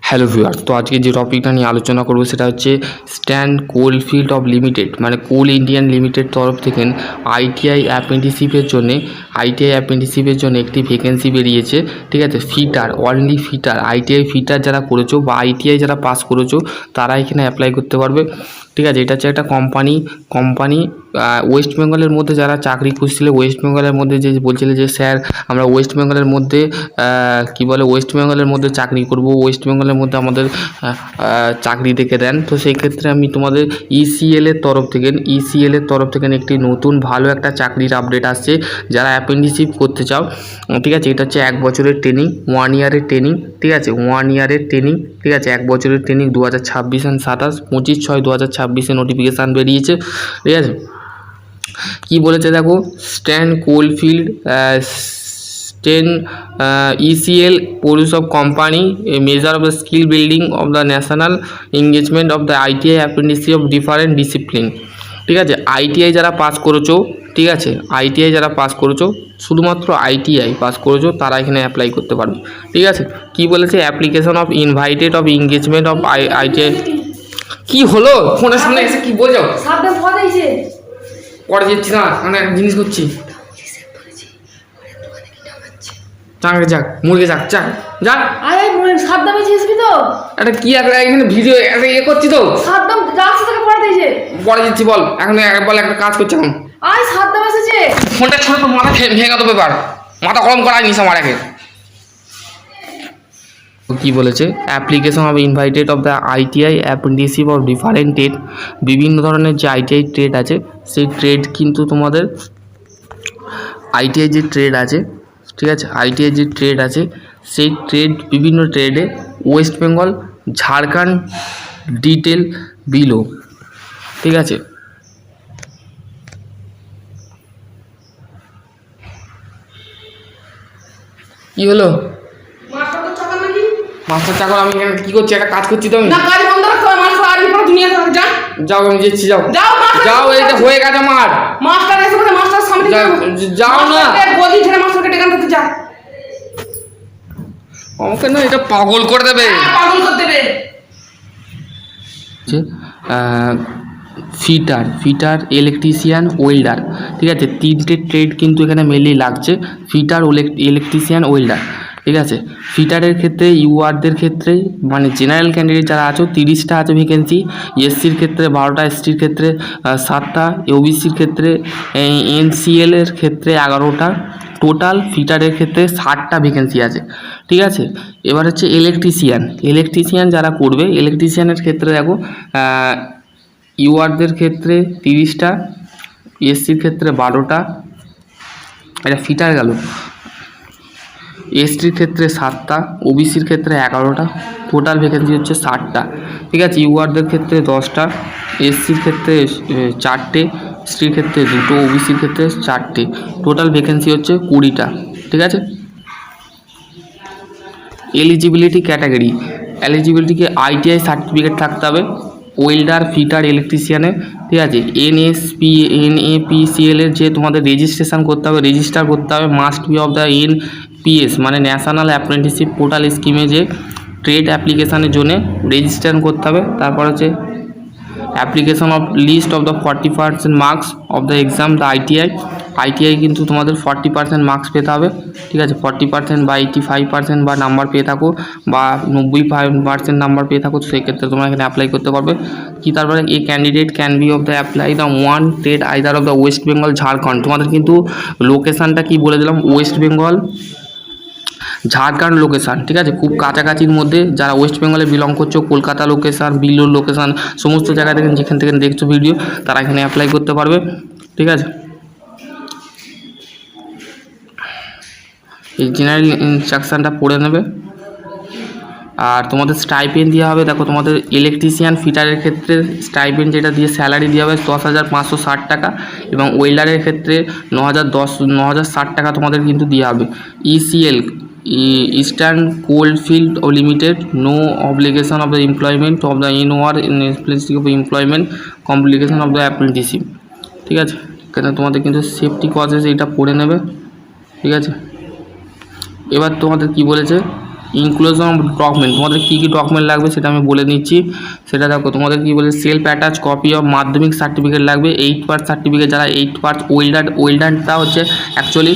Hello viewers, তো আজকে যে টপিকটা নিয়ে আলোচনা করবো সেটা হচ্ছে স্ট্যান্ড কোলফিল্ড অফ লিমিটেড মানে কোল ইন্ডিয়ান লিমিটেড তরফ থেকে আইটিআই অ্যাপ্রেন্টিসশিপের জন্য একটি ভ্যাকেন্সি বেরিয়েছে। ঠিক আছে, fitter, only fitter, ITI fitter যারা করেছো বা আইটিআই যারা পাস করেছো তারা এখানে অ্যাপ্লাই করতে পারবে। ঠিক আছে, এটা হচ্ছে একটা কোম্পানি ওয়েস্ট বেঙ্গলের মধ্যে যারা চাকরি খুঁজছিলে, ওয়েস্ট বেঙ্গলের মধ্যে যে বলছিলে যে স্যার আমরা ওয়েস্ট বেঙ্গলের মধ্যে ওয়েস্ট বেঙ্গলের মধ্যে চাকরি করব, ওয়েস্ট বেঙ্গলের মধ্যে আমাদের চাকরি দেখে দেন। তো সেই ক্ষেত্রে আমি তোমাদের ইসিএল এর তরফ থেকে একটি নতুন ভালো একটা চাকরির আপডেট আসছে। যারা অ্যাপ্রেন্টিসশিপ করতে চাও, ঠিক আছে, এটা হচ্ছে 1 বছরের ট্রেনিং, 1 ইয়ারের ট্রেনিং। ঠিক আছে, 1 ইয়ারের ট্রেনিং, ঠিক আছে, 1 বছরের ট্রেনিং। 2026 and 27 25/6/2026 নোটিফিকেশান বেরিয়েছে। ঠিক আছে, কি বলেছে দেখো, stand coalfield ECL policy of company a measure of the skill building of the national engagement of the ITI apprenticeship of different discipline। ঠিক আছে, আইটিআই যারা পাস করেছো, ঠিক আছে, আইটিআই যারা পাস করেছো, শুধুমাত্র আইটিআই পাস করেছো তারা এখানে অ্যাপ্লাই করতে পারবে। ঠিক আছে, কি বলেছে, application of invited of engagement of ITI. কি হলো, ফোনের সামনে এসে কি বলছো? পরে যাচ্ছি না, আমি একটা জিনিস করছি। যাক মুরগে যাক যাক যাক। আরে সাদ্দাম এসেছিস তো? এটা কি একটা এখানে ভিডিও একটা করছি তো। সাদ্দাম রাস্তা থেকে পড়ে দিয়েছে। পরে যাচ্ছি, বল এখন বল, একটা কাজ করছি এখন। আয় সাদ্দাম এসেছে। ফোনটা ছোট তো, মাথা ভেঙে তো ব্যাপার, মাথা গরম করা নিস আমার আগে। কি বলেছে, application of invited of the ITI apprenticeship of different trade. বিভিন্ন ধরনের যে আইটিআই ট্রেড আছে সেই ট্রেড কিন্তু তোমাদের আইটিআই যে ট্রেড আছে, ঠিক আছে, আইটিআই যে ট্রেড আছে সেই ট্রেড, বিভিন্ন ট্রেডে ওয়েস্ট বেঙ্গল, ঝাড়খণ্ড ডিটেল বিলো। ঠিক আছে, কি হলো, মাস্টার চাকর? আমি এখানে কি করছি, একটা কাজ করছি তো আমি। যাও, আমি যাচ্ছি, যাও যাও, এটা হয়ে গেছে আমার। যাও না, আমাকে না এটা পাগল করে দেবে। Fitter, electrician, welder. ঠিক আছে, 3টে ট্রেড কিন্তু এখানে মেনলি লাগছে, ফিটার, ইলেকট্রিশিয়ান, ওয়েল্ডার। ঠিক আছে, ফিটারের ক্ষেত্রে ইউআরদের ক্ষেত্রে মানে জেনারেল ক্যান্ডিডেট যারা আছো 30টা আছে ভ্যাকেন্সি, এসসির ক্ষেত্রে 12টা, এসটির ক্ষেত্রে 7টা, ওবিসির ক্ষেত্রে, এনসিএল এর ক্ষেত্রে 11টা, টোটাল ফিটারের ক্ষেত্রে 60টা ভ্যাকেন্সি আছে। ঠিক আছে, এবার হচ্ছে ইলেকট্রিশিয়ান যারা করবে, ইলেকট্রিশিয়ানের ক্ষেত্রে দেখো ইউআরদের ক্ষেত্রে 30টা, এসসির ক্ষেত্রে 12টা, এটা ফিটার গেল, এসটির ক্ষেত্রে 7টা, ওবিসির ক্ষেত্রে 11টা, টোটাল ভ্যাকেন্সি হচ্ছে 60টা। ঠিক আছে, ইউআরদের ক্ষেত্রে 10টা, এসসির ক্ষেত্রে 4টে, এসটির ক্ষেত্রে 2টো, ওবিসির ক্ষেত্রে 4টে, টোটাল ভ্যাকেন্সি হচ্ছে 20টা। ঠিক আছে, এলিজিবিলিটি ক্যাটাগরি, এলিজিবিলিটিকে আইটিআই সার্টিফিকেট থাকতে হবে, ওয়েল্ডার, ফিটার, ইলেকট্রিশিয়ানে। ঠিক আছে, NAPCL এর যে তোমাদের রেজিস্ট্রেশন করতে হবে, রেজিস্টার করতে হবে, must be of the NPS মানে ন্যাশনাল অ্যাপ্রেন্টিসশিপ পোর্টাল স্কিমে যে ট্রেড অ্যাপ্লিকেশানের জন্য রেজিস্ট্রেশন করতে হবে। তারপর হচ্ছে application of list of the 40% marks of the exam the ITI কিন্তু তোমাদের 40% মার্কস পেতে হবে। ঠিক আছে, 40% বা 85% বা নাম্বার পেয়ে থাকো বা 90% নাম্বার পেয়ে থাকো, তো সেই ক্ষেত্রে তোমরা এখানে অ্যাপ্লাই করতে পারবে। কি তারপরে এ candidate can be of the apply the one trade either of the West Bengal, Jharkhand. তোমাদের কিন্তু লোকেশানটা কি বলে দিলাম, ওয়েস্ট বেঙ্গল, ঝাড়খণ্ড লোকেশান। ঠিক আছে, খুব কাছাকাছির মধ্যে যারা ওয়েস্ট বেঙ্গলে বিলং করছো, কলকাতা লোকেশান, বিলোর লোকেশান, সমস্ত জায়গা থেকে যেখান থেকে দেখছো ভিডিও তারা এখানে অ্যাপ্লাই করতে পারবে। ঠিক আছে, এই জেনারেল ইনস্ট্রাকশানটা পড়ে নেবে। আর তোমাদের স্টাইপেন্ড দেওয়া হবে, দেখো তোমাদের ইলেকট্রিশিয়ান ফিটারের ক্ষেত্রে স্টাইপেন্ড যেটা দিয়ে স্যালারি দেওয়া হবে 10,560 টাকা, এবং ওয়েল্ডারের ক্ষেত্রে 9,060 টাকা তোমাদের কিন্তু দেওয়া হবে। ECL, eastern coalfield limited, no obligation of the employment of the NOR of employment complication of the apprenticeship. ঠিক আছে, এখানে তোমাদের কিন্তু সেফটি কজেস এইটা পড়ে নেবে। ঠিক আছে, এবার তোমাদের কি বলেছে, ইনক্লুশন অফ ডকুমেন্ট, তোমাদের কী কী ডকুমেন্ট লাগবে সেটা আমি বলে নিচ্ছি। সেটা দেখো তোমাদের কী বলে, সেলফ অ্যাটাচ কপি অফ মাধ্যমিক সার্টিফিকেট লাগবে, 8 পাস সার্টিফিকেট, যারা 8 পাস ওয়েল্ডারটা হচ্ছে অ্যাকচুয়ালি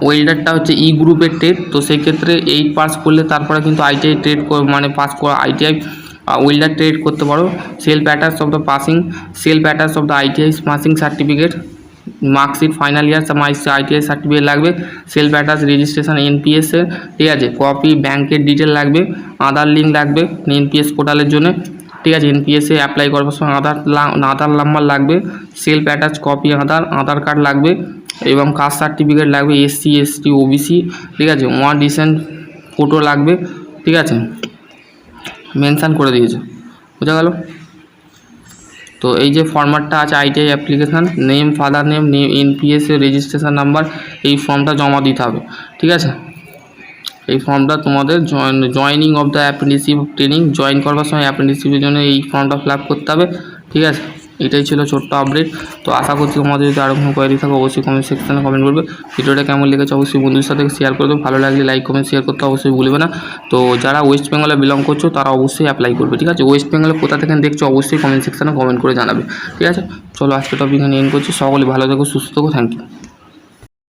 ওয়েল্ডারটা হচ্ছে ই গ্রুপের ট্রেড, তো সেই ক্ষেত্রে 8 পাস করলে তারপরে কিন্তু আইটিআই ট্রেড মানে পাস করা আইটিআই ওয়েল্ডার ট্রেড করতে পারো। Self attach of the passing, self attach of the ITI passing certificate, marksheet final year ITI certificate লাগবে, সেলফ অ্যাটাচ রেজিস্ট্রেশন এনপিএসের, ঠিক আছে, কপি ব্যাংকের ডিটেল লাগবে, আধার লিঙ্ক লাগবে এনপিএস পোর্টালের জন্য, ঠিক আছে, এনপিএসে অ্যাপ্লাই করবার সময় আধার নাম্বার লাগবে, সেলফ অ্যাটাচ কপি আধার কার্ড লাগবে এবং কাস্ট সার্টিফিকেট লাগবে, এসসি এসটি ওবিসি, ঠিক আছে, ওয়ান রিসেন্ট ফটো লাগবে, ঠিক আছে, মেনশান করে দিয়েছে, বোঝা গেল। তো এই যে ফর্ম্যাটটা আছে ITI application, name father name NPS registration number, এই ফর্মটা জমা দিতে হবে, ঠিক আছে। এই ফর্মটা তোমাদের joining of the apprenticeship training, join করবার সময় অ্যাপ্রেন্টিসশিপের জন্য এই ফর্মটা ফিল আপ করতে হবে, ঠিক আছে। এটাই ছিল ছোট্ট আপডেট। তো আশা করছি তোমাদের যদি আরও কোনো কোয়ারি থাকে অবশ্যই কমেন্ট সেকশনে কমেন্ট করবে। ভিডিওটা কেমন লেগেছে অবশ্যই বন্ধুদের সাথে শেয়ার করে দেবো, ভালো লাগলে লাইক কমেন্ট শেয়ার করতে অবশ্যই ভুলবে না। তো যারা ওয়েস্ট বেঙ্গলে বিলং করছো তারা অবশ্যই অ্যাপ্লাই করবে, ঠিক আছে। ওয়েস্ট বেঙ্গলে কোথা থেকে দেখছো অবশ্যই কমেন্ট সেকশনে কমেন্ট করে জানাবে, ঠিক আছে। চলো আজকে টপিক এখানে এন্ড করছি, সকলে ভালো থেকো সুস্থ থেকো, থ্যাংক ইউ।